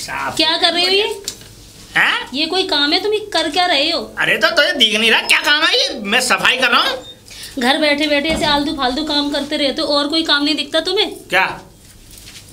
क्या कर रहे हो ये? हैं? ये कोई काम है? तुम कर क्या रहे हो? अरे तो तुझे दिख नहीं रहा क्या काम है ये? मैं सफाई कर रहा हूँ। घर बैठे बैठे ऐसे आलतू फालतू काम करते रहते हो और कोई काम नहीं दिखता तुम्हें? क्या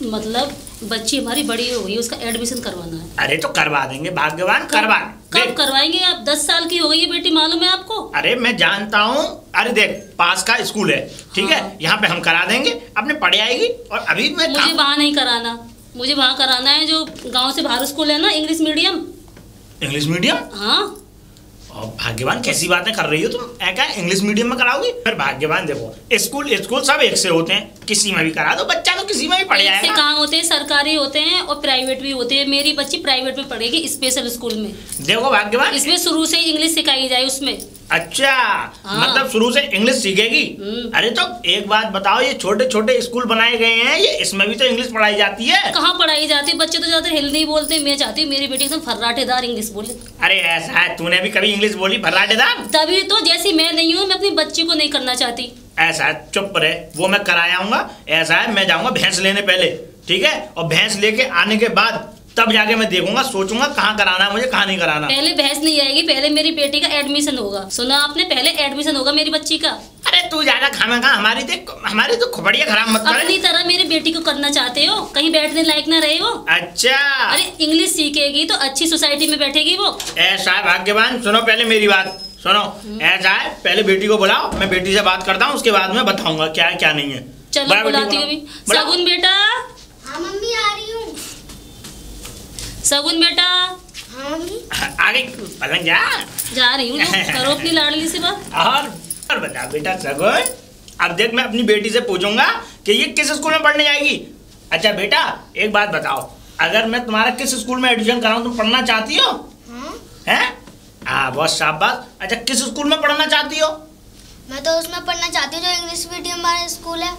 मतलब बच्ची हमारी बड़ी हो गई, उसका एडमिशन करवाना है। अरे तो करवा देंगे भाग्यवान, करवा। कब करवाएंगे आप? 10 साल की हो गई है बेटी, मालूम है आपको? अरे मैं जानता हूँ। अरे देख, पास का स्कूल है, ठीक है, यहाँ पे हम करा देंगे, अपने पढ़े आएगी। और अभी मैं मुझे वहाँ नहीं कराना, मुझे वहाँ कराना है जो गांव से बाहर स्कूल है ना, इंग्लिश मीडियम। English medium? हाँ। और भाग्यवान कैसी बातें कर रही हो तुम? क्या इंग्लिश मीडियम में कराओगी? फिर भाग्यवान देखो, स्कूल सब एक से होते हैं, किसी में भी करा दो, बच्चा तो किसी में भी पढ़ जाएगा। कहाँ होते हैं? सरकारी होते हैं और प्राइवेट भी होते हैं। मेरी बच्ची प्राइवेट में पढ़ेगी, स्पेशल स्कूल में। देखो भाग्यवान, इसमें शुरू से इंग्लिश सिखाई जाए उसमें। अच्छा, हाँ। मतलब शुरू से इंग्लिश सीखेगी? अरे तो एक बात बताओ, ये छोटे छोटे स्कूल बनाए गए हैं, ये इसमें भी तो इंग्लिश पढ़ाई जाती है। कहाँ पढ़ाई जाती है? बच्चे तो ज्यादा हिंदी बोलते। मैं चाहती हूँ मेरी बेटी एकदम फर्राटेदार इंग्लिश बोले। अरे ऐसा है, तूने भी कभी इंग्लिश बोली फर्राटेदार? तभी तो, जैसी मैं नहीं हूँ, मैं अपनी बच्ची को नहीं करना चाहती। ऐसा है, चुप रहे, वो मैं करायाऊंगा। ऐसा है, मैं जाऊंगा भैंस लेने पहले, ठीक है, और भैंस लेके आने के बाद तब जाके मैं देखूंगा, सोचूंगा कहाँ कराना है मुझे, कहाँ नहीं कराना। पहले भैंस नहीं आएगी, पहले मेरी बेटी का एडमिशन होगा। सुना आपने? पहले एडमिशन होगा मेरी बच्ची का। अरे तू ज्यादा खाना खा, हमारी तो खोपड़िया खराब मत कर। अपनी तरह मेरी बेटी को करना चाहते हो? कहीं बैठने लायक ना रहे हो? अच्छा, अरे इंग्लिश सीखेगी तो अच्छी सोसाइटी में बैठेगी वो। ऐसा है भाग्यवान, सुनो पहले मेरी बात सुनो। ऐसा है, पहले बेटी को बुलाओ, मैं बेटी से बात करता हूँ, उसके बाद में बताऊंगा क्या है क्या नहीं है। चलो बुलाती हूँ अभी। सगुन बेटा। हाँ मम्मी, आ रही हूँ। सगुन बेटा। हाँ मम्मी। आगे पलंग जा रही हूँ, करो अपनी लाडली से बात। और बता बेटा सगुन, अब देख मैं अपनी बेटी से पूछूंगा कि ये किस स्कूल में पढ़ने जाएगी। अच्छा बेटा, एक बात बताओ, अगर मैं तुम्हारा किस स्कूल में एडमिशन कराऊं, तुम पढ़ना चाहती हो? हैं? हाँ, बहुत शाबाश। अच्छा, किस स्कूल में पढ़ना चाहती हो? मैं तो उसमें पढ़ना चाहती हूँ जो इंग्लिश मीडियम वाला स्कूल है।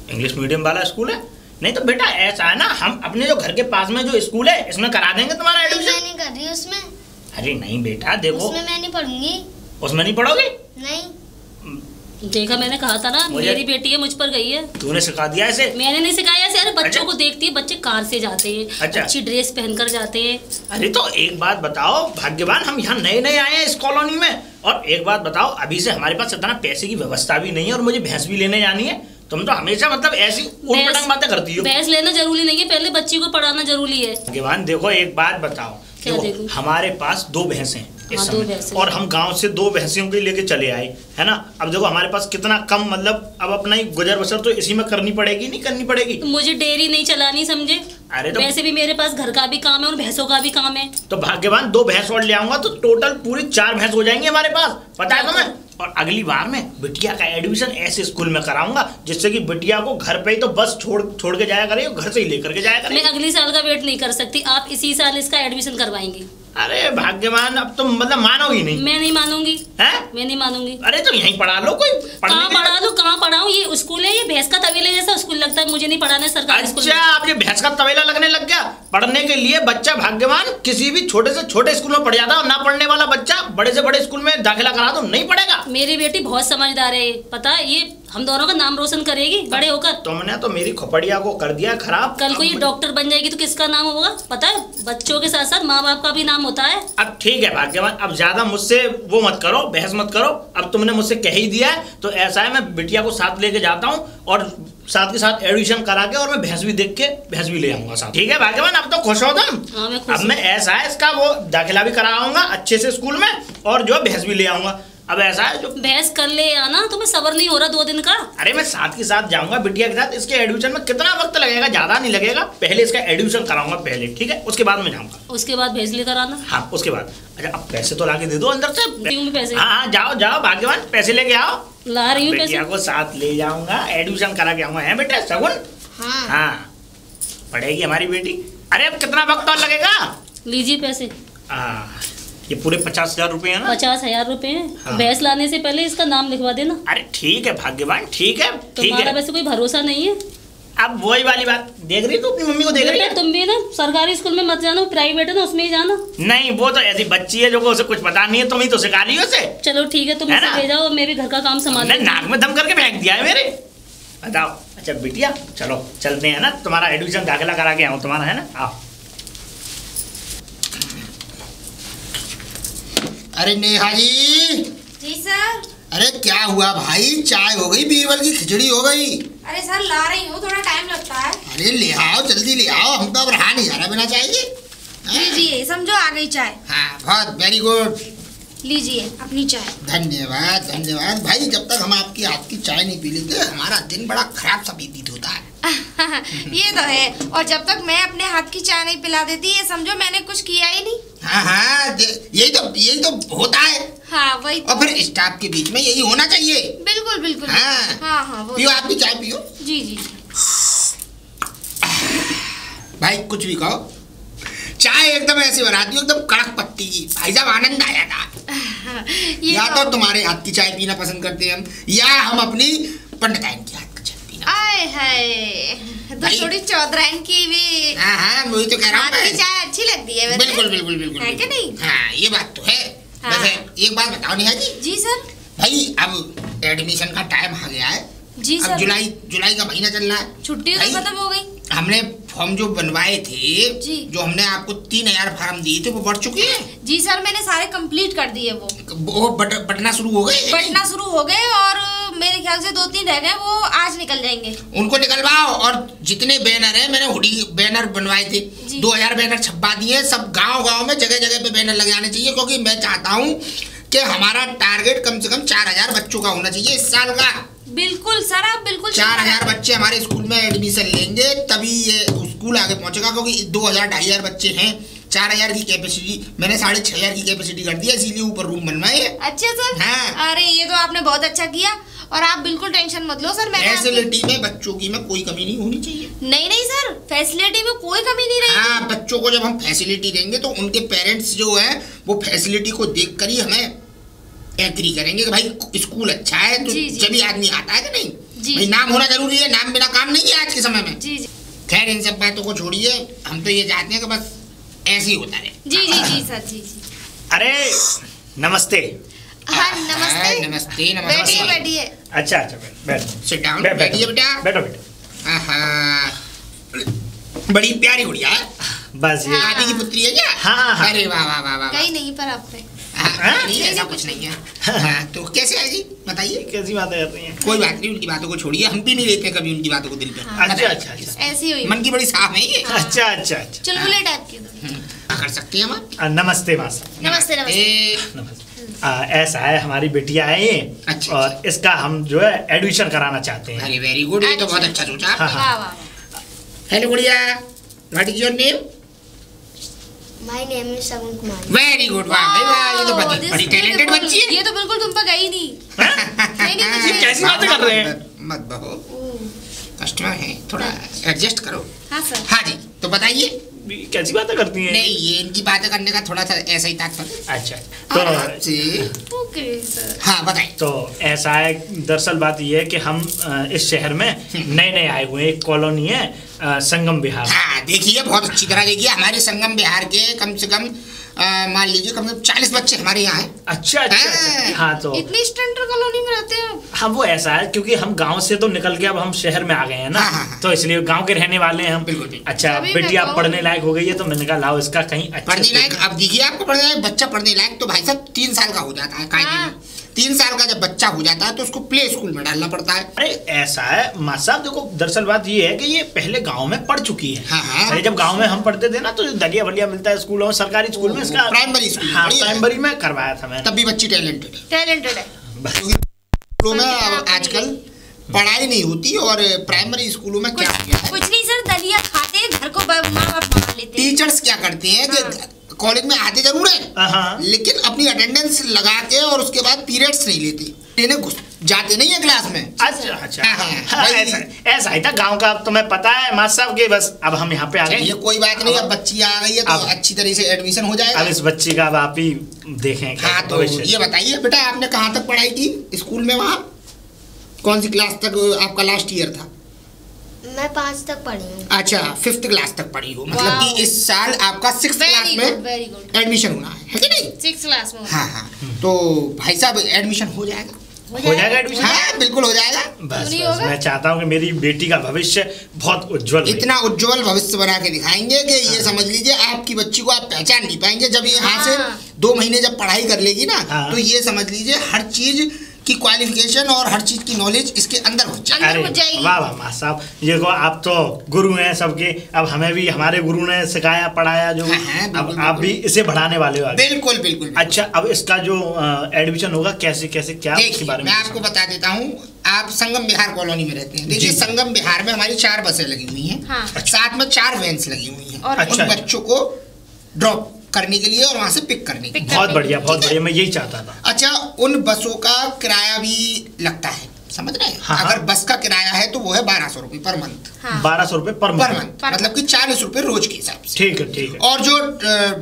इंग्लिश मीडियम वाला स्कूल है? नहीं तो बेटा ऐसा है ना, हम अपने जो घर के पास में जो स्कूल है इसमें करा देंगे तुम्हारा एडमिशन। मैं नहीं कर रही उसमें। अरे नहीं बेटा, देखो उसमें मैं नहीं पढ़ूंगी। उसमें नहीं पढ़ोगे? नहीं। देखा, मैंने कहा था ना, मेरी बेटी है, मुझ पर गई है। तूने सिखा दिया ऐसे? मैंने नहीं सिखाया ऐसे। अरे बच्चों अच्छा। को देखती है, बच्चे कार से जाते हैं, अच्छा। अच्छी ड्रेस पहनकर जाते हैं। अरे तो एक बात बताओ भाग्यवान, हम यहाँ नए नए आए हैं इस कॉलोनी में, और एक बात बताओ, अभी से हमारे पास इतना पैसे की व्यवस्था भी नहीं है, और मुझे भैंस भी लेने जानी है। तुम तो हमेशा मतलब ऐसी उलटपटांग बातें करती हो। भैंस लेना जरूरी नहीं है, पहले बच्ची को पढ़ाना जरूरी है। भाग्यवान देखो, एक बात बताओ, देखो हमारे पास 2 भैंस हैं इस समय, और हम गांव से 2 भैंसियों के लेके चले आए, है ना। अब देखो हमारे पास कितना कम, मतलब अब अपना ही गुजर बसर तो इसी में करनी पड़ेगी, नहीं करनी पड़ेगी। तो मुझे डेयरी नहीं चलानी, समझे? अरे तो वैसे भी मेरे पास घर का भी काम है और भैंसों का भी काम है। तो भाग्यवान 2 भैंस और ले आऊंगा तो टोटल पूरी 4 भैंस हो जाएंगी हमारे पास, पता है तुम्हें। और अगली बार में बिटिया का एडमिशन ऐसे स्कूल में कराऊंगा जिससे कि बिटिया को घर पे ही तो बस छोड़ के जाया करे, घर से ही लेकर के जाया करे। मैं अगली साल का वेट नहीं कर सकती, आप इसी साल इसका एडमिशन करवाएंगे। अरे भाग्यवान, अब तुम मतलब मानोगी नहीं? मैं नहीं मानूंगी। हैं? मैं नहीं मानूंगी। अरे तो यहीं पढ़ा लो, कोई कहाँ पढ़ा लो, कहाँ पढ़ाऊँ? ये स्कूल है, ये भैंस का तबेले जैसा स्कूल लगता है, मुझे नहीं पढ़ाना है सरकारी स्कूल में। अच्छा, आप ये भैंस का तबेला लगने लग गया पढ़ने के लिए? बच्चा भाग्यवान किसी भी छोटे से छोटे स्कूल में पढ़ जाता है, ना पढ़ने वाला बच्चा बड़े से बड़े स्कूल में दाखिला करा दो नहीं पढ़ेगा। मेरी बेटी बहुत समझदार है, पता है, ये हम दोनों का नाम रोशन करेगी बड़े होकर। तुमने तो मेरी खोपड़िया को कर दिया खराब। कल को ये डॉक्टर बन जाएगी तो किसका नाम होगा पता है? बच्चों के साथ साथ माँ बाप का भी नाम होता है। अब ठीक है भाग्यवान, अब ज्यादा मुझसे वो मत करो, बहस मत करो। अब तुमने मुझसे कह ही दिया है तो ऐसा है, मैं बिटिया को साथ लेके जाता हूँ और साथ के साथ एडमिशन करा के, और मैं भैंस भी देख के भैंस भी ले आऊंगा साथ। ठीक है भाग्यवान, अब तो खुश हो तुम? हाँ, मैं खुश। अब मैं ऐसा है, इसका वो दाखिला भी कराऊंगा अच्छे से स्कूल में, और जो भैंस भी ले आऊंगा। अब ऐसा है, जो भैंस कर ले आना, तुम्हें सब्र नहीं हो रहा 2 दिन का? अरे मैं साथ के साथ जाऊंगा बिटिया के साथ। इसके एडमिशन में कितना वक्त लगेगा? ज्यादा नहीं लगेगा, पहले इसका एडमिशन कराऊंगा पहले, ठीक है, उसके बाद में जाऊंगा। उसके बाद भैंस लेकर आना। हाँ, उसके बाद। अच्छा, अब पैसे तो लाके दे दो अंदर से। पैसे? हाँ, जाओ जाओ भाग्यवान, पैसे लेके आओ। ला रही हूँ पैसे। बिटिया को साथ ले जाऊंगा, एडमिशन करा के आऊंगा, है बेटा सगुन? हाँ, पढ़ेगी हमारी बेटी। अरे अब कितना वक्त और लगेगा? लीजिए पैसे। ये पूरे 50,000 रुपए है ना? 50,000 रुपए हैं। हाँ। भैंस लाने से पहले इसका नाम लिखवा देना। अरे ठीक है भाग्यवान, ठीक है, ठीक तुम्हारा है। वैसे कोई भरोसा नहीं है। अब वही वाली बात देख रही, तो अपनी मम्मी को देख रही है। तुम भी ना सरकारी स्कूल में मत जाना, प्राइवेट है ना, उसमें ही जाना। नहीं, वो तो ऐसी बच्ची है जो उसे कुछ पता नहीं है, तुम ही तो सिखा रही हो उसे। चलो ठीक है, तुम इसे ले जाओ, मैं भी घर का काम संभाल। नाक में दम करके फेंक दिया है मेरे। बताओ। अच्छा बिटिया, चलो चलते हैं ना, तुम्हारा एडमिशन दाखिला करा के आऊँ तुम्हारा, है ना? आओ। अरे नेहा जी। जी सर। अरे क्या हुआ भाई, चाय हो गई, बीरबल की खिचड़ी हो गई? अरे सर ला रही हूँ, थोड़ा टाइम लगता है। अरे ले आओ, जल्दी ले आओ, हम तो अब रहा नहीं जा रहा बिना चाय के। जी जी समझो आ गई चाय। हाँ बहुत वेरी गुड, लीजिए अपनी चाय। धन्यवाद धन्यवाद भाई। जब तक हम आपकी हाथ की चाय नहीं पी लेते हमारा दिन बड़ा खराब सा व्यतीत होता है। ये तो है, और जब तक मैं अपने हाथ की चाय नहीं पिला देती ये समझो मैंने कुछ किया ही नहीं। हाँ हाँ यही तो होता है। हाँ वही तो। और फिर स्टाफ के बीच में यही होना चाहिए। बिल्कुल बिल्कुल। हाँ हाँ हाँ वो पियो, आप भी चाय पियो। जी जी। भाई कुछ भी कहो, चाय एकदम ऐसी बनाती हूँ, एकदम कड़क पत्ती की। भाई साहब आनंद आया था। या तो तुम्हारे हाथ की चाय पीना पसंद करते हैं हम, या हम अपनी पंडिताइन की हाथ की चाय पीना। आए हाय, तो थोड़ी चौधराइन की भी। हाँ हाँ वही तो कह रहा हूँ मैं। चाय अच्छी लगती है वैसे। बिल्कुल बिल्कुल बिल्कुल है कि नहीं? हाँ ये बात तो है। हाँ। वैसे एक बात बताओ नेहा जी। जी सर। भाई अब एडमिशन का टाइम आ गया है। जी अब सर। जुलाई का महीना चल रहा है। छुट्टी तो भाई, खत्म हो गई। हमने फॉर्म जो बनवाए थे, जी। जो हमने आपको 3000 फॉर्म दिए थे वो बढ़ चुके हैं। जी सर मैंने सारे कंप्लीट कर दिए। वो बटना शुरू हो गए। बटना शुरू हो गए और मेरे ख्याल से 2-3 रह गए, वो आज निकल जाएंगे। उनको निकलवाओ। और जितने बैनर हैं, मैंने हुडी बैनर बनवाए थे, 2000 बैनर छपवा दिए। सब गांव में जगह जगह पे बैनर लग जाने चाहिए, क्योंकि मैं चाहता हूँ कि हमारा टारगेट कम से कम 4000 बच्चों का होना चाहिए इस साल का। बिल्कुल सर आप बिल्कुल। 4000 बच्चे हमारे स्कूल में एडमिशन लेंगे तभी ये स्कूल आगे पहुंचेगा, क्योंकि 2000-2500 बच्चे हैं। 4000 की कैपेसिटी, मैंने 6500 की कैपेसिटी कर दी है, इसीलिए ऊपर रूम बनवाए। अच्छा सर। हाँ। अरे ये तो आपने बहुत अच्छा किया, और आप बिल्कुल टेंशन मत लो सर। मैं फैसिलिटी में बच्चों की में कोई कमी नहीं होनी चाहिए। नहीं सर, फैसिलिटी में कोई कमी नहीं रहेगी। हाँ, बच्चों को जब हम फैसिलिटी देंगे तो उनके पेरेंट्स जो है वो फैसिलिटी को देख कर ही हमें एग्री करेंगे कि भाई स्कूल अच्छा है, तो जब ही आदमी आता है कि नहीं। भाई नाम होना जरूरी है, नाम बिना काम नहीं है आज के समय में। जी जी। खैर इन सब बातों को छोड़िए, हम तो ये चाहते हैं कि बस ऐसे ही होता रहे। जी जी जी सर। जी जी। अरे नमस्ते। हाँ नमस्ते। नमस्ते बैठिए बैठिए। अच्छा बैठो। Sit down. बैठिए बेटा। बैठो। बड़ी प्यारी गुड़िया है। बस ये आदि की पुत्री है क्या? हाँ। अरे वाह वाह वाह वाह। कहीं नहीं पर आप पे। नहीं ऐसा कुछ नहीं है। हाँ, तो कैसे आएगी बताइए। कैसी बातें कर रही हैं? कोई बात नहीं, उनकी बातों को छोड़िए, हम भी नहीं लेते कभी उनकी बातों को दिल पे। अच्छा। ऐसी हुई मन की बड़ी साफ है ये। अच्छा। चुलबुले टाइप की। कर सकते हैं हम। नमस्ते मास्टर। नमस्ते नमस्ते। ऐसा है, हमारी बेटियां आई हैं। अच्छा। और इसका हम जो है एडमिशन कराना चाहते हैं। अरे वेरी गुड, ये तो बहुत अच्छा सोचा। वाह वाह। हेलो गुड़िया, what is your name? My name is सगुन कुमारी। वेरी गुड, वाह भाई वाह, ये तो बड़ी टैलेंटेड बच्ची है। ये तो बिल्कुल तुम पर गई नहीं। ये कैसी बातें कर रहे हैं? मत बहो, कस्टमर है, थोड़ा एडजस्ट करो। हाँ सर। हाँ जी, तो बताइए। कैसी बातें करती हैं? नहीं, ये इनकी बातें करने का थोड़ा सा ऐसा ही तात्पर्य। अच्छा तो ओके सर। हाँ बताइए। तो ऐसा है, दरअसल बात ये है कि हम इस शहर में नए आए हुए हैं। एक कॉलोनी है संगम विहार। हाँ देखिए, बहुत अच्छी तरह देखिए, हमारे संगम विहार के कम से कम मान लीजिए कम से कम 40 बच्चे हमारे यहाँ हैं। अच्छा। हाँ तो इतनी स्टैंडर्ड कॉलोनी में रहते हैं। हाँ वो ऐसा है, क्योंकि हम गांव से तो निकल के अब हम शहर में आ गए हैं ना। हाँ। तो इसलिए गांव के रहने वाले हैं हम। बिल्कुल। अच्छा, बेटी आप पढ़ने लायक हो गई है, तो मैंने कहा लाओ इसका कहीं अच्छा पढ़ने लायक। अब देखिए, आपको पढ़ने लायक बच्चा पढ़ने लायक तो भाई साहब 3 साल का हो जाता है कायदे में। 3 साल का जब बच्चा हो जाता है तो उसको प्ले स्कूल में डालना पड़ता है। अरे ऐसा है माँ साहब, देखो दरअसल बात ये है कि ये पहले गांव में पढ़ चुकी है। हाँ। पहले जब गांव में हम पढ़ते थे ना, तो दलिया बलिया मिलता है स्कूलों में, सरकारी स्कूल में इसका प्राइमरी स्कूल। हाँ, प्राइमरी में करवाया था मैंने। तब भी बच्ची टैलेंटेड है। स्कूलों में अब आजकल पढ़ाई नहीं होती, और प्राइमरी स्कूलों में क्या कुछ नहीं सर, दलिया खाते घर को माँ बाप मंगा लेते हैं। टीचर्स क्या करते हैं कि कॉलेज में आते जरूर है, लेकिन अपनी अटेंडेंस लगा के और उसके बाद पीरियड्स नहीं लेते, जाते नहीं है क्लास में। अच्छा। ऐसा ही था गांव का। अब तुम्हें पता है मास्टर साहब के, बस अब हम यहाँ पे आ गए। ये कोई बात नहीं, अब बच्ची आ गई है तो अच्छी तरह से एडमिशन हो जाएगा। अब इस बच्ची का अब आप ही देखें। हाँ तो ये बताइए बेटा, आपने कहाँ तक पढ़ाई की स्कूल में? वहाँ कौन सी क्लास तक आपका लास्ट ईयर था? मैं 5 तक पढ़ी हूँ। अच्छा, 5th क्लास तक पढ़ी हो, मतलब कि इस साल आपका 6th क्लास में एडमिशन होना है कि नहीं? 6th क्लास में। हाँ। तो भाई साहब एडमिशन हो जाएगा। हो जाएगा एडमिशन? हाँ बिल्कुल हो जाएगा। बस मैं चाहता हूँ कि मेरी बेटी का भविष्य बहुत उज्जवल, इतना उज्जवल भविष्य बना के दिखाएंगे कि ये समझ लीजिए आपकी बच्ची को आप पहचान नहीं पाएंगे। जब यहाँ से 2 महीने जब पढ़ाई कर लेगी ना, हाँ। तो ये समझ लीजिए हर चीज की क्वालिफिकेशन और हर चीज की नॉलेज इसके अंदर हो जाए। अंदर हो जाएगी। वाह वाह माँ साहब, ये को आप तो गुरु हैं सबके, अब हमें भी हमारे गुरु ने सिखाया पढ़ाया जो, हाँ, हाँ, अब बिल्कुल, आप भी इसे बढ़ाने वाले हो आगे। बिल्कुल बिल्कुल। अच्छा, अब इसका जो एडमिशन होगा कैसे कैसे क्या, इसके देखिए बारे में मैं आपको बता देता हूँ। आप संगम विहार कॉलोनी में रहते हैं। देखिए जी। संगम विहार में हमारी 4 बसें लगी हुई हैं, हाँ। साथ में 4 वैन्स लगी हुई हैं, और अच्छा। उन बच्चों को ड्रॉप करने के लिए और वहाँ से पिक करने के लिए। बहुत बढ़िया बहुत बढ़िया, मैं यही चाहता था। अच्छा, उन बसों का किराया भी लगता है, समझ रहे हैं? हाँ, हाँ। अगर बस का किराया है तो वो है 1200 रुपये पर मंथ। हाँ। 1200 रुपये पर पर मंथ। मंथ मतलब कि 40 रुपये रोज के हिसाब से। ठीक है ठीक है। और जो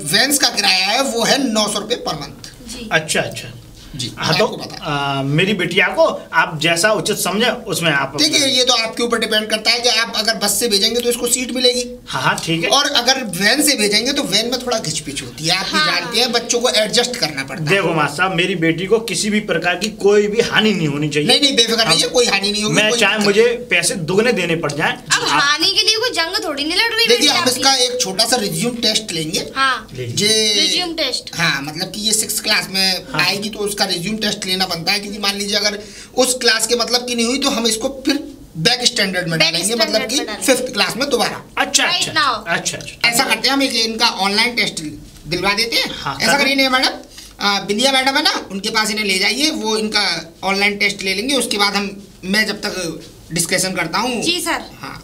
वैन्स का किराया है वो है 900 रुपये पर मंथ। जी। अच्छा अच्छा जी, हाँ, मैं तो आपको बता मेरी बिटिया को आप जैसा उचित समझे उसमें आप देखिए, ये तो आपके ऊपर डिपेंड करता है कि आप अगर बस से भेजेंगे तो इसको सीट मिलेगी, हाँ हाँ ठीक है। और अगर वैन से भेजेंगे तो वैन में थोड़ा घिचपिच होती है, आप भी हाँ। जानते हैं, बच्चों को एडजस्ट करना पड़ता है। देखो मास्टर साहब, मेरी बेटी को किसी भी प्रकार की कोई भी हानि नहीं होनी चाहिए। नहीं नहीं, बेफिक्र रहिए, कोई हानि नहीं होगी। मैं कोई चाहे दिक्कत मुझे पैसे दुगने देने पड़ जाएं। अब हानि के लिए कोई जंग थोड़ी नहीं लड़ रही देखिए, बेटी हम आपकी। इसका एक छोटा सा रिज्यूम टेस्ट लेंगे। हाँ। जे रिज्यूम टेस्ट। हाँ, मतलब कि ये 6th क्लास में आएगी तो उसका रिज्यूम टेस्ट लेना बनता है, क्योंकि मान लीजिए अगर उस क्लास के मतलब की नहीं हुई तो हम इसको फिर बैक स्टैंडर्ड में बैक डालेंगे, मतलब कि स्टैंडर्ड में 5th क्लास में दोबारा। अच्छा Right अच्छा now. अच्छा अच्छा। ऐसा करते हैं, हम एक इनका ऑनलाइन टेस्ट दिलवा देते हैं। हाँ, ऐसा कर- करिए नहीं मैडम, बिंदिया मैडम है ना, उनके पास इन्हें ले जाइए, वो इनका ऑनलाइन टेस्ट ले लेंगे। उसके बाद मैं जब तक डिस्कशन करता हूँ। जी सर। हाँ,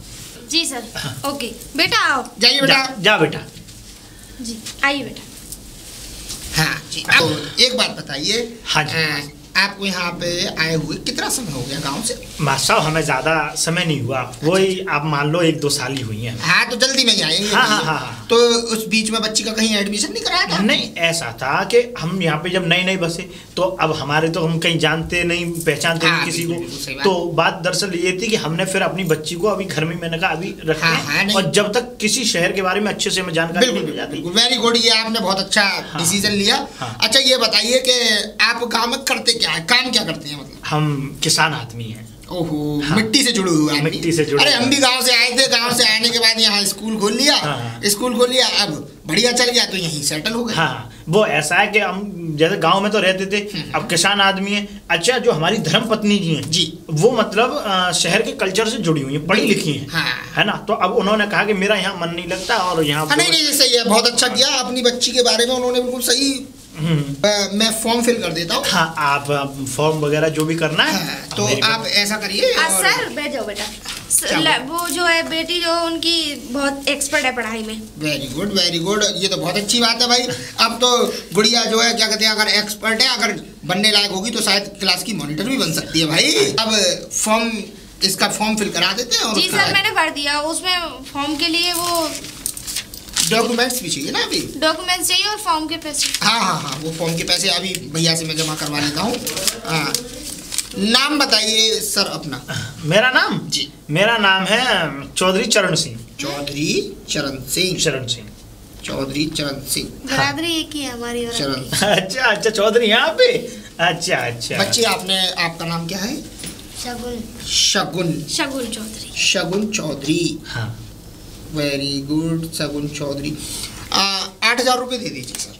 जी सर। ओके बेटा आओ। जाइए बेटा। जा बेटा। जी आइए बेटा। हाँ जी, तो एक बात बताइए। हाँ जी। आपको यहाँ पे आए हुए कितना समय हो गया गांव से? मास्टर साहब, हमें ज्यादा समय नहीं हुआ, वही आप मान लो 1-2 साल ही हुई हैं। हाँ, तो जल्दी में ही आएंगे। हाँ, हाँ, हाँ, हाँ। तो उस बीच में बच्ची का कहीं एडमिशन नहीं कराया था? नहीं, ऐसा था कि हम यहाँ पे जब नई नई बसे, तो अब हमारे तो हम कहीं जानते नहीं पहचानते हाँ, नहीं किसी बिल्कुल, बिल्कुल, सही को, बात। तो बात दरअसल ये थी कि हमने फिर अपनी बच्ची को अभी घर में, मैंने कहा अभी रखते हाँ, हैं, हाँ, नहीं। और जब तक किसी शहर के बारे में अच्छे से हमें जानकारी बिल्कुल नहीं मिल जाती। बिल्कुल, वेरी गुड, ये आपने बहुत अच्छा डिसीजन लिया। हाँ। अच्छा, ये बताइए कि आप गांव में करते क्या है, काम क्या करते हैं मतलब? हम किसान आदमी हैं। ओहो, हाँ। मिट्टी से जुड़े हुए आदमी। मिट्टी से जुड़े अरे हुए। हम भी गांव से आए थे, गांव से आने के बाद यहाँ स्कूल खोल लिया। हाँ। स्कूल खोल लिया, अब बढ़िया चल गया तो यहीं सेटल हो गए। हाँ, वो ऐसा है कि हम जैसे गांव में तो रहते थे, अब किसान आदमी है। अच्छा, जो हमारी धर्म पत्नी जी हैं जी, वो मतलब शहर के कल्चर से जुड़ी हुई हैं, पढ़ी लिखी हैं, हाँ। है ना, तो अब उन्होंने कहा कि मेरा यहाँ मन नहीं लगता और यहाँ हाँ, नहीं नहीं, सही है, बहुत अच्छा किया। अपनी बच्ची के बारे में उन्होंने बिल्कुल सही। मैं फॉर्म फिल कर देता हूँ। हाँ, आप फॉर्म वगैरह जो भी करना है। हाँ, तो मेरी आप ऐसा करिए। और सर बैठ जाओ बेटा। क्या बोल? वो जो है बेटी जो उनकी बहुत एक्सपर्ट है पढ़ाई में। वेरी गुड वेरी गुड, ये तो बहुत अच्छी बात है भाई। अब तो गुड़िया जो है क्या कहते हैं, अगर एक्सपर्ट है, अगर बनने लायक होगी तो शायद क्लास की मॉनिटर भी बन सकती है भाई। अब इसका फॉर्म फिल करा देते हैं। और जी सर, मैंने भर दिया। उसमें फॉर्म के लिए वो डॉक्यूमेंट्स भी चाहिए ना अभी? डॉक्यूमेंट्स चाहिए और फॉर्म के पैसे। हाँ हाँ हाँ, वो फॉर्म के पैसे अभी भैया से मैं जमा करवा लेता हूँ। हाँ, नाम बताइए सर अपना। मेरा नाम जी, मेरा नाम है चौधरी चरण सिंह। चौधरी चरण सिंह। चरण सिंह। चौधरी चरण सिंह। बरादरी एक ही है हमारी और चरण। अच्छा अच्छा, चौधरी यहाँ पे। अच्छा अच्छा। बच्चे, आपका नाम क्या है? शगुन। शगुन। शगुन चौधरी। शगुन चौधरी। हाँ, वेरी गुड, शगुन चौधरी। 8,000 रुपये दे दीजिए सर।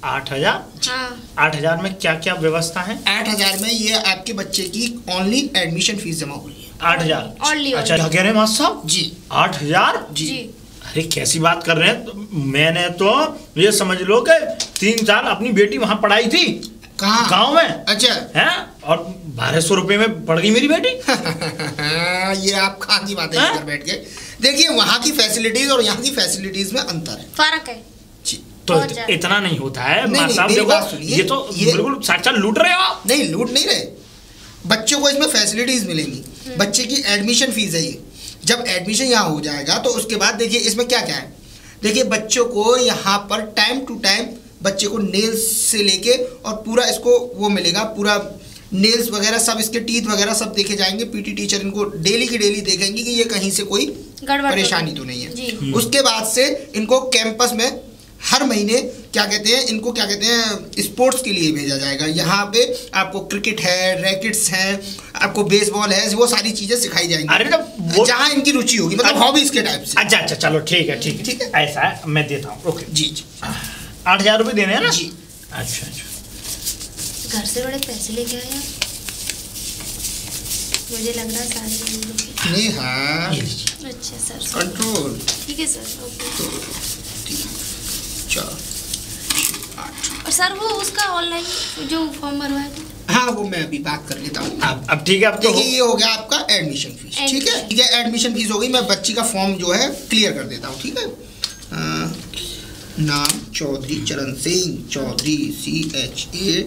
8,000। हाँ। 8,000 में क्या क्या व्यवस्था है? 8,000 में ये आपके बच्चे की ओनली एडमिशन फीस जमा हो रही है। 8,000। Only, अच्छा, only। क्या कह रहे हैं मास्टर साहब? जी 8,000? जी। अरे कैसी बात कर रहे हैं, तो मैंने तो ये समझ लो कि 3 साल अपनी बेटी वहां पढ़ाई थी। कहाँ? गांव में। अच्छा। हैं? और 1,200 रुपए में पढ़ गई मेरी बेटी। ये आप कहाँ की बातें हाँ? कर बैठ के। देखिए, वहाँ की फैसिलिटीज और यहाँ की फैसिलिटीज में अंतर है। फर्क है। जी। तो बहुत ज्यादा। इतना नहीं होता है नहीं, मास्टर साहब, मेरी बात देखो सुनिए, ये तो बिल्कुल साक्षात लूट रहे हो आप। नहीं, लूट नहीं रहे। बच्चों को इसमें फैसिलिटीज मिलेंगी। बच्चे की एडमिशन फीस है ये। जब एडमिशन यहाँ हो जाएगा तो उसके बाद देखिए इसमें क्या क्या है। देखिए, बच्चों को यहाँ पर टाइम टू टाइम बच्चे को नेल्स से लेके और पूरा इसको वो मिलेगा, पूरा नेल्स वगैरह सब, इसके टीथ वगैरह सब देखे जाएंगे। पीटी टीचर इनको डेली की डेली देखेंगे कि ये कहीं से कोई गड़बड़ परेशानी तो नहीं है। जी। उसके बाद से इनको कैंपस में हर महीने क्या कहते हैं, इनको क्या कहते हैं, स्पोर्ट्स के लिए भेजा जाएगा। यहाँ पे आपको क्रिकेट है, रैकेट्स हैं, आपको बेसबॉल है, वो सारी चीजें सिखाई जाएंगी। अरे जब वो जहाँ इनकी रुचि होगी, मतलब हॉबीज के टाइप से। अच्छा अच्छा, चलो ठीक है ठीक है ठीक है। ऐसा है, मैं देता हूँ। ओके जी जी 8,000 रुपये देने हैं ना जी। अच्छा अच्छा, घर से बड़े पैसे लेके आए आप। मुझे लग रहा है सारे लोगों के। नेहा ये लीजिए। अच्छा सर, कंट्रोल। ठीक है सर, ओके। 2 3 4 8। और सर वो उसका ऑनलाइन जो फॉर्म भरवाया था, हाँ वो मैं अभी बात कर लेता हूँ। अब ठीक है, अब तो देखिए ये हो गया आपका एडमिशन फीस, ठीक है। ठीक है, एडमिशन फीस हो गई। मैं बच्ची का फॉर्म जो है क्लियर कर देता हूँ, ठीक है। नाम चौधरी चरण सिंह, चौधरी CHAUDARY,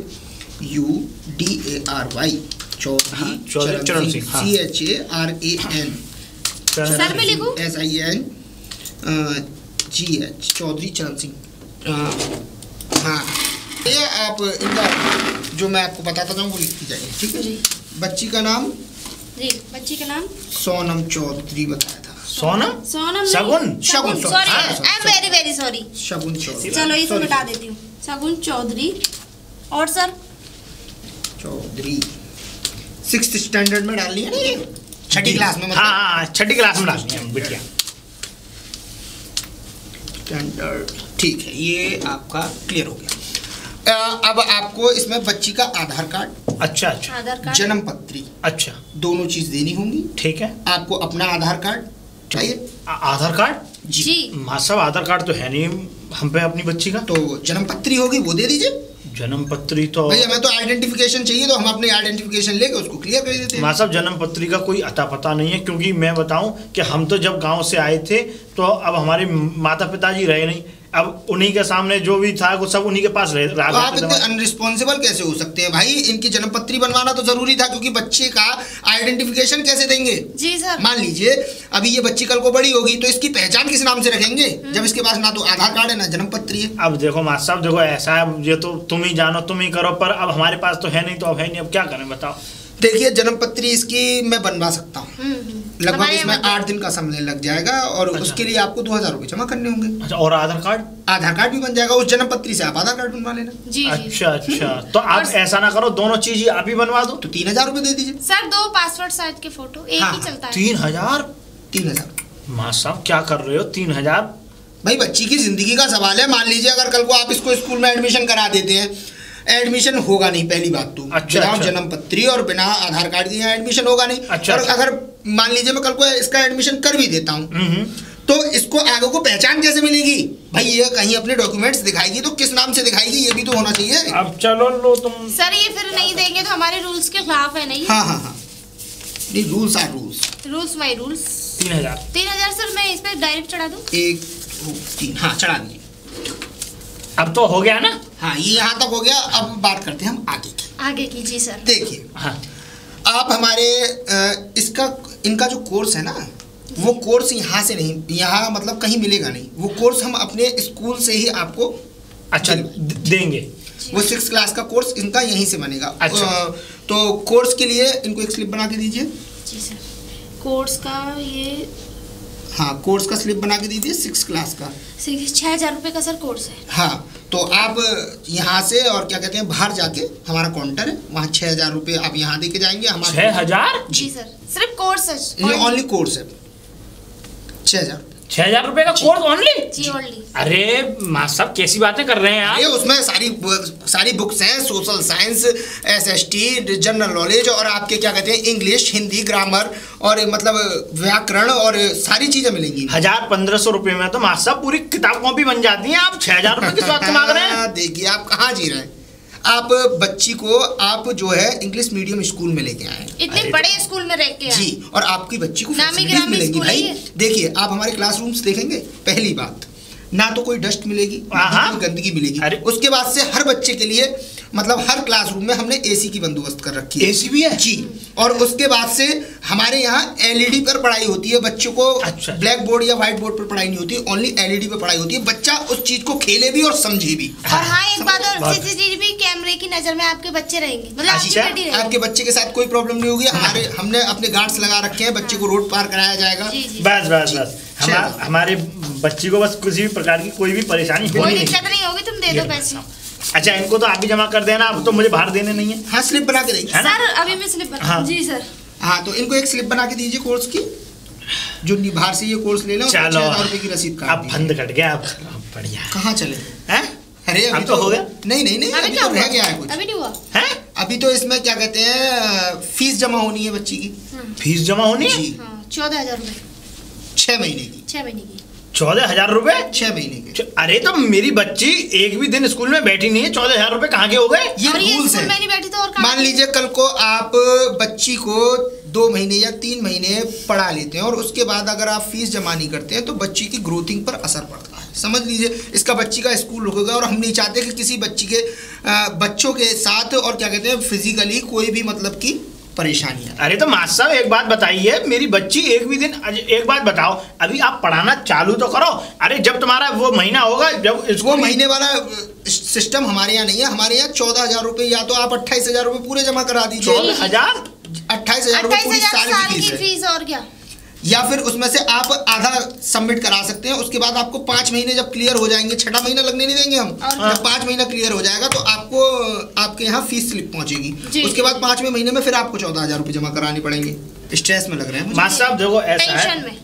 चौधरी चरण सिंह, CHARAN, सर में लिखूं? SINGH, चौधरी चरण सिंह। हाँ, ये आप इनका जो मैं आपको बताता हूँ वो लिखती जाइए, ठीक है। बच्ची का नाम जी, बच्ची का नाम सोनम चौधरी बताया था। सोनम सोनम शगुन शगुन, सॉरी, हाँ, I am very very sorry. Shagun Chaudhary, चलो इसे Sorry. बता देती हूँ, शगुन चौधरी। और सर चौधरी 6th स्टैंडर्ड में डालनी है ना, ये 6ठी क्लास में, मतलब हाँ 6ठी क्लास में डालनी है बिटिया। स्टैंडर्ड, ठीक है, ये आपका क्लियर हो गया। अब आपको इसमें बच्ची का आधार कार्ड, अच्छा अच्छा आधार कार्ड, जन्म पत्री, अच्छा, दोनों चीज देनी होंगी। ठीक है। आपको अपना आधार कार्ड चाहिए। आधार कार्ड जी माँ साहब, आधार कार्ड तो है नहीं हम पे अपनी बच्ची का। तो जन्म पत्री होगी वो दे दीजिए। जन्म पत्री तो भैया मैं तो आइडेंटिफिकेशन चाहिए, तो हम अपने आइडेंटिफिकेशन लेके उसको क्लियर कर देते हैं। माँ साहब जन्म पत्री का कोई अता पता नहीं है, क्योंकि मैं बताऊं कि हम तो जब गांव से आए थे तो अब हमारे माता पिताजी रहे नहीं, अब उन्हीं के सामने जो भी था वो सब उन्हीं के पास तो आप इतने अनरिस्पॉन्सिबल कैसे हो सकते हैं भाई? इनकी जन्म पत्री बनवाना तो जरूरी था, क्योंकि बच्चे का आइडेंटिफिकेशन कैसे देंगे? जी सर। मान लीजिए अभी ये बच्ची कल को बड़ी होगी तो इसकी पहचान किस नाम से रखेंगे, जब इसके पास ना तो आधार कार्ड है ना जन्म पत्री है। अब देखो माँ साहब, देखो ऐसा है, ये तो तुम ही जानो, तुम ही करो, पर अब हमारे पास तो है नहीं, तो अब है नहीं, अब क्या करें बताओ। देखिए जन्म पत्री इसकी मैं बनवा सकता हूँ, लगभग बनाइए, इसमें मतलब। 8 दिन का समय लग जाएगा, और अच्छा। उसके लिए आपको 2000 रुपये जमा करने होंगे। अच्छा, और आधार कार्ड? आधार कार्ड भी बन जाएगा, उस जन्म पत्री से आप आधार कार्ड बनवा लेना। जी जी अच्छा अच्छा, तो आप ऐसा ना करो, दोनों चीज ही आप ही बनवा दो। तो 3000 रुपये दे दीजिए। सर, 2 पासपोर्ट साइज के फोटो एक हाँ, ही चलता है। 3000? 3000 माँ साहब क्या कर रहे हो? 3000? भाई बच्ची की जिंदगी का सवाल है। मान लीजिए अगर कल को आप इसको स्कूल में एडमिशन करा देते हैं, एडमिशन होगा नहीं, पहली बात तो। अच्छा, बिना अच्छा। जन्म पत्री और बिना आधार कार्ड के यहाँ एडमिशन होगा नहीं। अच्छा, और अच्छा। अगर मान लीजिए मैं कल को इसका एडमिशन कर भी देता हूँ, तो इसको आगे को पहचान कैसे मिलेगी भाई? ये कहीं अपने डॉक्यूमेंट्स दिखाएगी तो किस नाम से दिखाएगी, ये भी तो होना चाहिए। अब चलो लो तुम। सर ये फिर नहीं देंगे तो हमारे रूल्स के खिलाफ है नहीं? हाँ हाँ हाँ, rules are rules. Rules my rules. 3000? 3000 sir, मैं इस पे डायरेक्ट चढ़ा दूं? 1 2 3, हाँ चढ़ा दीजिए। अब तो हो गया ना? हाँ ये यहाँ तक हो गया। अब बात करते हैं हम आगे की। आगे की। जी सर। देखिए हाँ। आप हमारे इनका जो कोर्स है ना, वो कोर्स यहाँ से नहीं, यहाँ मतलब कहीं मिलेगा नहीं। वो कोर्स हम अपने स्कूल से ही आपको अच्छा देंगे। वो 6th क्लास का कोर्स इनका यहीं से बनेगा। अच्छा। तो कोर्स के लिए इनको एक स्लिप बना के दीजिए। जी सर। कोर्स का ये हाँ, कोर्स का स्लिप बना के दीजिए 6th क्लास का। 6000 रुपये का सर कोर्स है। हाँ, तो आप यहाँ से और क्या कहते हैं बाहर जाके हमारा काउंटर है, वहाँ 6000 रुपये आप यहाँ दे के जाएंगे। हमारा 6000? जी सर, सिर्फ कोर्स है। ये ओनली कोर्स है। 6000 6000 रुपए का कोर्स ओनली? जी ओनली। अरे माँ साहब कैसी बातें कर रहे हैं आप? ये उसमें सारी बुक्स हैं, social science, SST, general knowledge, और आपके क्या कहते हैं इंग्लिश, हिंदी, ग्रामर, और मतलब व्याकरण, और सारी चीजें मिलेंगी। 1500 रुपए में तो माँ साहब पूरी किताब कॉपी बन जाती हैं। आप 6000 रुपए किस बात के मांग रहे हैं? देखिए आप कहाँ जी रहे हैं। आप बच्ची को आप जो है इंग्लिश मीडियम स्कूल में लेके आए। इतने बड़े स्कूल में रह के जी, और आपकी बच्ची को नामी फैसिलिटीज गिरामी मिलेंगी स्कूल है भाई। ये। देखिए आप हमारे क्लासरूम्स देखेंगे, पहली बात ना तो कोई डस्ट मिलेगी, ना हाँ। कोई गंदगी मिलेगी। अरे। उसके बाद से हर बच्चे के लिए मतलब हर क्लासरूम में हमने AC की बंदोबस्त कर रखी है। AC भी है? जी। और उसके बाद से हमारे यहाँ LED पर पढ़ाई होती है। बच्चों को अच्छा। ब्लैक बोर्ड या व्हाइट बोर्ड पर पढ़ाई नहीं होती, ओनली LED पर पढ़ाई होती है। बच्चा उस चीज को खेले भी और समझे भी। और हाँ एक बात और, बात। CCTV कैमरे की नजर में आपके बच्चे रहेंगे, मतलब आपकी अच्छा, बेटी रहेगी। आपके बच्चे के साथ कोई प्रॉब्लम नहीं होगी। हमने अपने गार्ड्स लगा रखे हैं, बच्चे को रोड पार कराया जाएगा। जी जी। बस बस बस, हमारे बच्ची को बस किसी भी प्रकार की कोई भी परेशानी कोई होनी नहीं। दिक्कत नहीं होगी, तुम दे दो पैसे। अच्छा, इनको तो आप भी जमा कर देना, अब तो मुझे बाहर देने नहीं है। हाँ, स्लिप बना के देंगे। है ना? सर अभी मैं स्लिप बना। हाँ। जी सर। हाँ, तो इनको एक स्लिप बना के दीजिए कोर्स की, जो बाहर से ये कोर्स ले लो। चलो 6000 रुपये की रसीद अब काट दीजिए। फंद कट गया। अब बढ़िया। कहाँ चले हैं? अरे अब तो हो गया। नहीं, अभी तो रह गया है कुछ। अभी नहीं हुआ है? अभी तो इसमें क्या कहते हैं, फीस जमा होनी है बच्ची की। फीस जमा होनी है? जी। 14,000 रुपए 6 महीने की। 6 महीने की। 14,000 रुपए? 6 महीने के। अरे तो मेरी बच्ची एक भी दिन स्कूल में बैठी नहीं है, 14,000 रुपए कहाँ के हो गए? ये और ये रूल्स स्कूल है। में नहीं बैठी तो और कहाँ? मान लीजिए कल को आप बच्ची को 2 महीने या 3 महीने पढ़ा लेते हैं और उसके बाद अगर आप फीस जमा नहीं करते हैं तो बच्ची की ग्रोथिंग पर असर पड़ता है। समझ लीजिए इसका बच्ची का स्कूल रुकेगा और हम नहीं चाहते कि किसी बच्ची के बच्चों के साथ और क्या कहते हैं फिजिकली कोई भी मतलब की परेशानी है। अरे तो मास्टर साहब एक बात बताइए, मेरी बच्ची एक भी दिन, एक बात बताओ, अभी आप पढ़ाना चालू तो करो। अरे जब तुम्हारा वो महीना होगा, जब वो महीने वाला सिस्टम हमारे यहाँ नहीं है। हमारे यहाँ 14,000 रुपए या तो आप 28,000 रुपए पूरे जमा करा दीजिए। 14,000? 28,000 रुपए पूरी 28,000 साल की फीस और क्या? या फिर उसमें से आप आधा सबमिट करा सकते हैं। उसके बाद आपको 5 महीने जब क्लियर हो जाएंगे, 6ठा महीना लगने नहीं देंगे हम। जब 5 महीना क्लियर हो जाएगा तो आपको आपके यहाँ फीस स्लिप पहुंचेगी। उसके बाद 5वें महीने में फिर आपको 14,000 रुपए जमा कराने पड़ेंगे। स्ट्रेस में लग रहे हैं मास्टर साहब देखो ऐसा है, टेंशन में।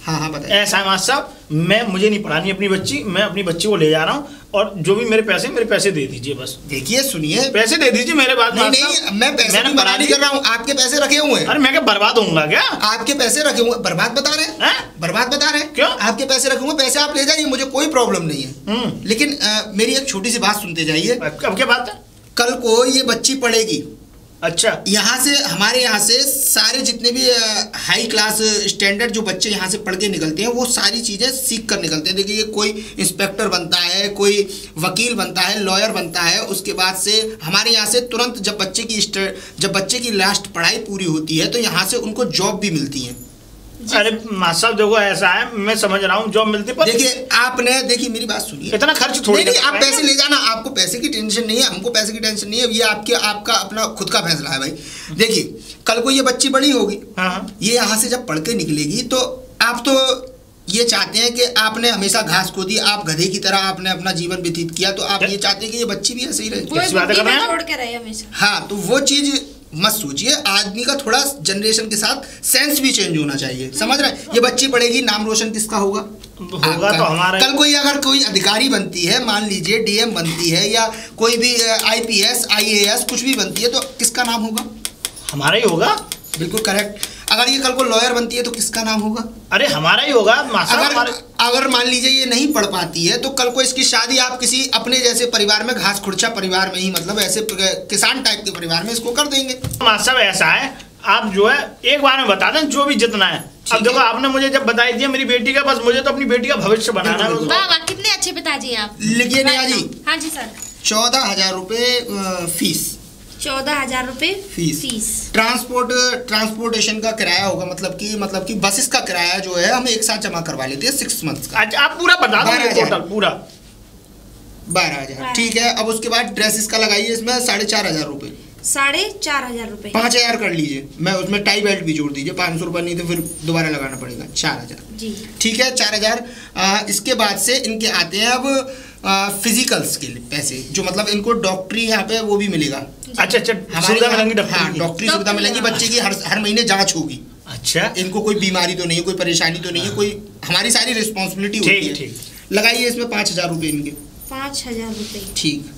हाँ बताइए। ऐसा है मास्टर साहब, मुझे नहीं पढ़ानी अपनी बच्ची, मैं अपनी बच्ची को ले जा रहा हूँ और जो भी मेरे पैसे दे दीजिए बस। देखिए सुनिए, पैसे दे दीजिए मेरे पास। नहीं, मैं पैसे की मना नहीं कर रहा हूँ। आपके पैसे रखे हुए हैं। अरे मैं क्या बर्बाद होऊंगा क्या? आपके पैसे रखे हुए, बर्बाद बता रहे हैं? बर्बाद बता रहे हैं? क्यों? आपके पैसे रखे हुए, पैसे आप ले जाइए, मुझे कोई प्रॉब्लम नहीं है। लेकिन मेरी एक छोटी सी बात सुनते जाइए। अब क्या बात है? कल को ये बच्ची पढ़ेगी। अच्छा। यहाँ से हमारे यहाँ से सारे जितने भी हाई क्लास स्टैंडर्ड जो बच्चे यहाँ से पढ़ के निकलते हैं वो सारी चीज़ें सीख कर निकलते हैं। देखिए कोई इंस्पेक्टर बनता है, कोई वकील बनता है, लॉयर बनता है। उसके बाद से हमारे यहाँ से तुरंत जब बच्चे की लास्ट पढ़ाई पूरी होती है तो यहाँ से उनको जॉब भी मिलती है। अरे मास्टर साहब देखो ऐसा है, मैं समझ रहा हूँ जॉब मिलती पर देखिए मेरी बात सुनिए। इतना खर्च थोड़ी नहीं, आप पैसे ले जाना, आपको पैसे की टेंशन नहीं है, हमको पैसे की टेंशन नहीं है। ये आपका अपना खुद का फैसला है भाई। देखिए कल को ये बच्ची बड़ी होगी, ये यहाँ से जब पढ़ के निकलेगी तो आप तो ये चाहते हैं कि आपने हमेशा घास खोदी, आप गधे की तरह आपने अपना जीवन व्यतीत किया, तो आप ये चाहते हैं कि ये बच्ची भी ऐसे ही रहे। हाँ, तो वो चीज मत सोचिए। आदमी का थोड़ा जनरेशन के साथ सेंस भी चेंज होना चाहिए। समझ रहे हैं? ये बच्ची पढ़ेगी, नाम रोशन किसका होगा? तो हमारा। कल कोई अगर कोई अधिकारी बनती है, मान लीजिए डीएम बनती है या कोई भी आईपीएस आईएएस कुछ भी बनती है तो किसका नाम होगा? हमारा ही होगा। बिल्कुल करेक्ट। अगर ये कल को लॉयर बनती है तो किसका नाम होगा? अरे हमारा ही होगा। अगर मान लीजिए ये नहीं पढ़ पाती है तो कल को इसकी शादी आप किसी अपने जैसे परिवार में, घास खुर्चा परिवार में ही, मतलब ऐसे किसान टाइप के परिवार में इसको कर देंगे। मास्टर ऐसा है, आप जो है एक बार में बता दें जो भी जितना है। अब देखो आपने मुझे जब बताई दिया मेरी बेटी का, बस मुझे तो अपनी बेटी का भविष्य बनाना है। वाह, कितने अच्छे पिताजी आप। लिखिए नेहा जी। हाँ जी सर। 14,000 रुपए फीस। 14,000 रुपए फीस। ट्रांसपोर्टेशन का किराया होगा, मतलब कि बसेस का किराया जो है हम एक साथ जमा करवा लेते हैं 6 मंथ्स का। अच्छा आप पूरा बता दो टोटल पूरा। 12,000 ठीक है। अब उसके बाद ड्रेसेस का लगाइए इसमें 4,500 रुपए। 4,500 रुपए। 5,000 कर लीजिए, मैं उसमें टाई बेल्ट भी जोड़ दीजिए। 500 रुपए नहीं तो फिर दोबारा लगाना पड़ेगा। 4,000 जी ठीक है। 4,000। इसके बाद से इनके आते हैं अब फिजिकल्स के लिए पैसे, जो मतलब इनको डॉक्टरी यहाँ पे वो भी मिलेगा। अच्छा सुविधा मिलेंगी। हाँ, डॉक्टरी सुविधा मिलेगी। बच्चे की हर महीने जांच होगी। अच्छा, इनको कोई बीमारी तो नहीं है, कोई परेशानी तो नहीं है, कोई हमारी सारी रिस्पॉन्सिबिलिटी होती है। लगाइए इसमें 5,000 रुपए इनके। 5,000 रुपए ठीक।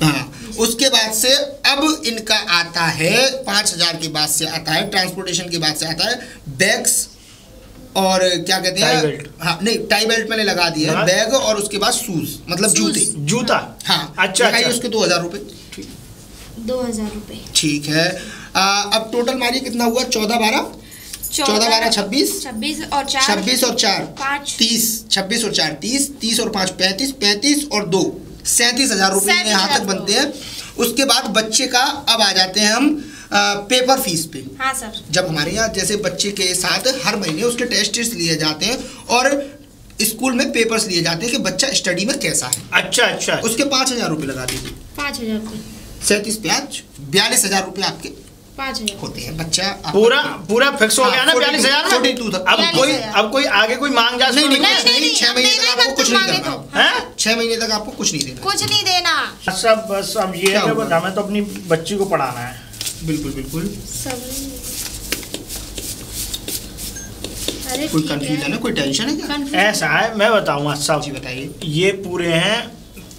हाँ, उसके बाद से अब इनका आता है 5,000 के बाद से आता है ट्रांसपोर्टेशन के बाद से आता है बैग्स और क्या कहते हैं, हाँ नहीं टाई बेल्ट मैंने लगा दिया है, बैग और उसके बाद शूज मतलब जूता। हाँ अच्छा, उसके 2,000 रुपए। 2,000 रुपए ठीक है। अब टोटल मारिए कितना हुआ? 14 12 26 और 4 26 और 4 30 26 और 4 30 30 और 5 35 35 और 2 37,000 रुपए यहाँ तक बनते हैं। उसके बाद बच्चे का अब आ जाते हैं हम पेपर फीस पे। हाँ सर। जब हमारे यहाँ जैसे बच्चे के साथ हर महीने उसके टेस्ट लिए जाते हैं और स्कूल में पेपर्स लिए जाते हैं कि बच्चा स्टडी में कैसा है। अच्छा उसके 5,000 रुपए लगा दीजिए। 5,000 रुपए 37 5 42,000 रुपए आपके 5,000 होते हैं। बच्चा पूरा फिक्स हो गया ना 42,000 में। 42 तक। अब कोई आगे कोई मांग जा नहीं 6 महीने तक आपको कुछ नहीं करना है। 6 महीने तक आपको कुछ नहीं देना। सब बस अब ये है कि हमें तो अपनी बच्ची को पढ़ाना है। बिल्कुल कोई कंफ्यूजन है, कोई टेंशन है क्या? ऐसा है, मैं बताऊंगा साहब जी बताइए। ये पूरे हैं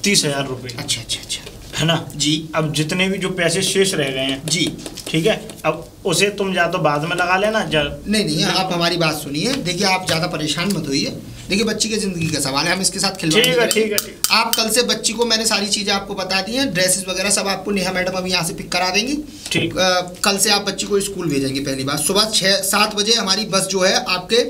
30,000 रुपये। अच्छा अच्छा अच्छा है ना जी। अब जितने भी जो पैसे शेष रह गए हैं जी ठीक है, अब उसे तुम या तो बाद में लगा लेना नहीं आप हमारी बात सुनिए। देखिए आप ज़्यादा परेशान मत होइए। देखिए बच्ची की ज़िंदगी का सवाल है, हम इसके साथ खिलवाड़ नहीं करेंगे। ठीक है। आप कल से बच्ची को मैंने सारी चीज़ें आपको बता दी हैं, ड्रेसेस वगैरह सब आपको नेहा मैडम अभी यहाँ से पिक करा देंगी। ठीक। कल से आप बच्ची को स्कूल भेजेंगे। पहली बात, सुबह 6-7 बजे हमारी बस जो है आपके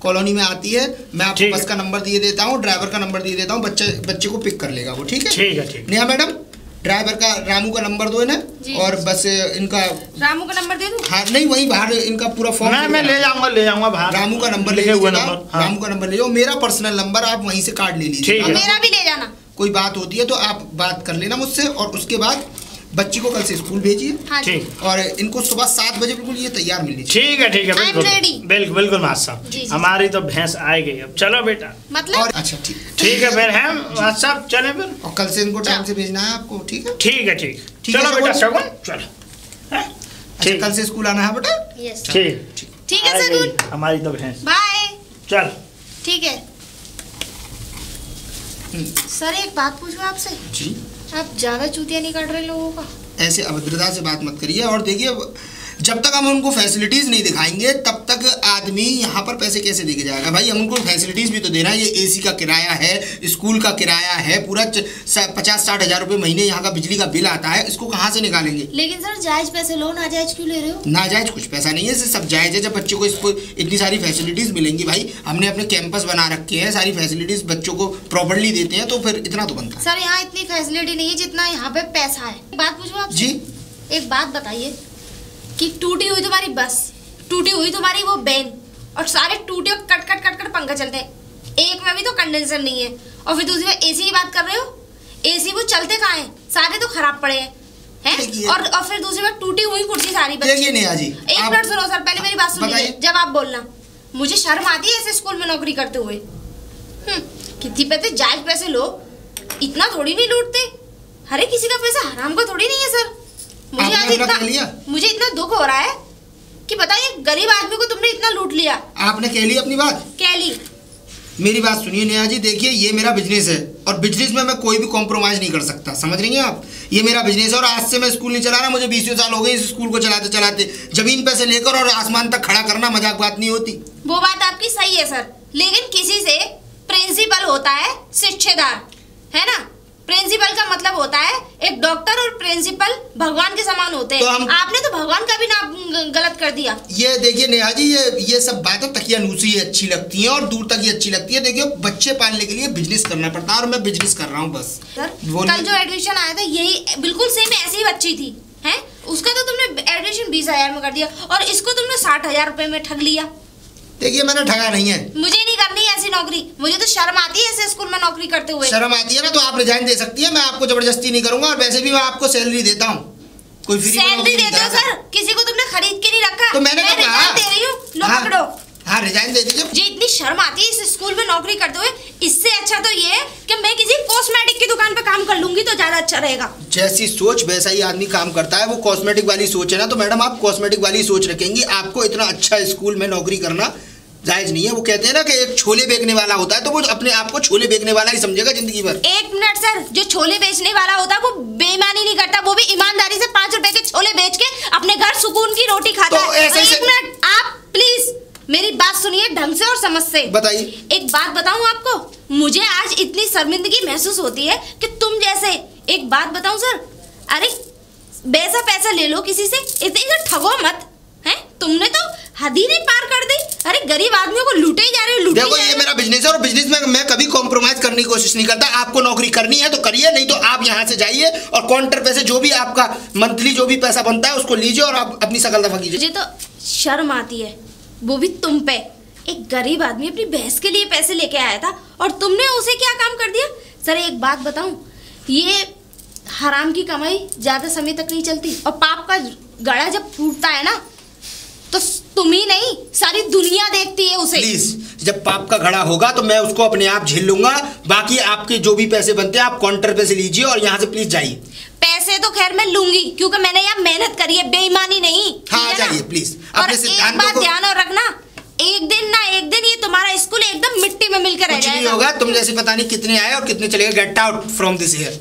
कॉलोनी में आती है। मैं आपको बस का नंबर दिए देता हूँ, ड्राइवर का नंबर दिए देता हूँ, बच्चे को पिक कर लेगा वो। ठीक है ठीक। नेहा मैडम ड्राइवर का रामू का नंबर दो इन्हें, और बस इनका रामू का नंबर दे दूं? हाँ नहीं, वहीं बाहर इनका पूरा फॉर्म मैं ले जाऊंगा बाहर। रामू का नंबर ले लीजिएगा। रामू का नंबर ले जाओ, मेरा पर्सनल नंबर आप वहीं से कार्ड ले लीजिए। मेरा भी ले जाना। कोई बात होती है तो आप बात कर लेना मुझसे, और उसके बाद बच्ची को कल से स्कूल भेजिए। हाँ ठीक। और इनको सुबह 7 बजे बिल्कुल ये तैयार मिलनी चाहिए। ठीक है बिल्कुल मास्टर साहब, हमारी तो भैंस आ गई। अब चलो बेटा। मतलब अच्छा ठीक है फिर हम मास्टर साहब चले फिर। और कल से इनको टाइम से भेजना है आपको। ठीक है चलो बेटा शगुन चलो। अच्छा कल से स्कूल आना है बेटा। ठीक है शगुन, हमारी तो भैंस। बाय। चल ठीक है सर, एक बात पूछूं आपसे? जी। आप ज्यादा चूतिया नहीं काट रहे लोगों का? ऐसे अभद्रता से बात मत करिए। और देखिए जब तक हम उनको फैसिलिटीज़ नहीं दिखाएंगे तब तक आदमी यहाँ पर पैसे कैसे देके जाएगा। भाई हम उनको फैसिलिटीज़ भी तो देना है। ये एसी का किराया है, स्कूल का किराया है, पूरा 50-60 हज़ार रुपये महीने यहाँ का बिजली का बिल आता है। इसको कहाँ से निकालेंगे? लेकिन सर जायज़ पैसे लो, नाजायज़ क्यों ले रहे हो? नाजायज़ कुछ पैसा नहीं है, सब जायज़ है। जब बच्चों को इसको इतनी सारी फैसिलिटीज़ मिलेंगी, भाई हमने अपने कैंपस बना रखे हैं, सारी फैसिलिटीज़ बच्चों को प्रॉपर्ली देते हैं, तो फिर इतना तो बनता है। सर यहाँ इतनी फैसिलिटी नहीं है जितना यहाँ पे पैसा है। बात पूछूं आपसे? जी। एक बात बताइए कि टूटी हुई तुम्हारी बस, टूटी हुई तुम्हारी वो बैन, और सारे टूटे कट पंखा चलते हैं, एक में भी तो कंडेंसर नहीं है। और फिर दूसरी बार एसी की बात कर रहे हो, एसी वो चलते कहाँ हैं? सारे तो खराब पड़े हैं। और फिर दूसरी बार टूटी हुई कुर्सी सारी। देखिए नेहा जी, एक मिनट सुनो सर, पहले मेरी बात सुनिए, जब आप बोलना। मुझे शर्म आती है ऐसे स्कूल में नौकरी करते हुए। कितनी पैसे जायज पैसे लो, इतना थोड़ी नहीं लूटते। अरे किसी का पैसा हराम का थोड़ी नहीं है सर। मुझे इतना दुख हो रहा है कि बताइए गरीब आदमी को तुमने इतना लूट लिया। आपने कह ली अपनी बात? कह ली। मेरी बात सुनिए नेहा जी, देखिए ये मेरा बिजनेस है, और बिजनेस में मैं कोई भी कॉम्प्रोमाइज नहीं कर सकता, समझ रही हैं आप? ये मेरा बिजनेस है, और आज से मैं स्कूल नहीं चला रहा। मुझे 20 साल हो गए इस स्कूल को चलाते। जमीन पे से लेकर और आसमान तक खड़ा करना मजाक बात नहीं होती। वो बात आपकी सही है सर, लेकिन किसी से प्रिंसिपल होता है शिक्षेदार, है ना? प्रिंसिपल का मतलब होता है एक डॉक्टर, और प्रिंसिपल भगवान के समान होते हैं। तो आपने तो भगवान का भी नाम गलत कर दिया। ये देखिए नेहा जी, ये सब बातें तकियानूसी अच्छी लगती हैं और दूर तक ही अच्छी लगती है। देखिए बच्चे पालने के लिए बिजनेस करना पड़ता है, और मैं बिजनेस कर रहा हूँ बस। सर कल जो एडमिशन आया था यही बिल्कुल सेम ऐसी ही बच्ची थी, है? उसका तो तुमने एडमिशन 20,000 में कर दिया, और इसको तुमने 60,000 रुपए में ठग लिया। देखिए मैंने ठगा नहीं है। मुझे नहीं करनी है ऐसी नौकरी, मुझे तो शर्म आती है ऐसे स्कूल में नौकरी करते हुए। शर्म आती है ना, तो आप रिजाइन दे सकती है, मैं आपको जबरदस्ती नहीं करूंगा। और वैसे भी मैं आपको सैलरी देता हूँ, कोई फ्री सैलरी देते हो सर? किसी को तुमने खरीद के नहीं रखा। तो मैंने रिजाइन दे रही हूँ, लो पकड़ो। हाँ रिजाइन दे दीजिए। मुझे इतनी शर्म आती है इस स्कूल में नौकरी करते हुए। इससे अच्छा तो ये है कि मैं किसी कॉस्मेटिक की दुकान पे काम कर लूंगी तो ज्यादा अच्छा रहेगा। जैसी सोच वैसा ही आदमी काम करता है। वो कॉस्मेटिक वाली सोच है ना, तो मैडम आप कॉस्मेटिक वाली सोच रखेंगी। आपको इतना अच्छा स्कूल में नौकरी करना जायज नहीं है। वो कहते हैं ना कि एक छोले बेचने वाला होता है, तो वो अपने आप को छोले बेचने वाला ही समझेगा जिंदगी भर। एक मिनट सर, जो छोले बेचने वाला होता है वो बेईमानी नहीं करता, वो भी ईमानदारी से 5 रुपए के छोले बेच के अपने घर सुकून की रोटी खाता तो है। एक मिनट, आप प्लीज मेरी बात सुनिए ढंग से और समझ से। बताइए। एक बात बताऊं आपको, मुझे आज इतनी शर्मिंदगी महसूस होती है कि तुम जैसे, एक बात बताऊं सर, अरे वैसा पैसा ले लो किसी से, इतने ठगो मत, हैं? तुमने तो हद ही नहीं पार कर दी। अरे गरीब आदमियों को लूटे ही जा रहे हो। देखो ये मेरा बिजनेस है, और बिजनेस में मैं कभी कॉम्प्रोमाइज करने की कोशिश नहीं करता। आपको नौकरी करनी है तो करिए, नहीं तो आप यहाँ से जाइए, और काउंटर पे से जो भी आपका मंथली जो भी पैसा बनता है उसको लीजिए, और आप अपनी शकल दफा कीजिए। मुझे तो शर्म आती है, वो भी तुम पे। एक गरीब आदमी अपनी भैंस के लिए पैसे लेके आया था, और तुमने उसे क्या काम कर दिया? सर एक बात बताऊं, ये हराम की कमाई ज्यादा समय तक नहीं चलती, और पाप का गड़ा जब फूटता है ना, तो तुम ही नहीं सारी दुनिया देखती है उसे। प्लीज, जब पाप का घड़ा होगा तो मैं उसको अपने आप झेल लूंगा। बाकी आपके जो भी पैसे बनते हैं आप काउंटर पे से लीजिए, और यहाँ से प्लीज जाइए। पैसे तो खैर मैं लूंगी, क्योंकि मैंने यहाँ मेहनत करी है, बेईमानी नहीं। हाँ जाइए प्लीज। और एक बात ध्यान और रखना, एक दिन ना एक दिन ये तुम्हारा स्कूल एकदम मिट्टी में मिलकर रह कुछ नहीं जाएगा। होगा, तुम जैसे पता नहीं कितने आए और कितने चले गए। Get out from this year.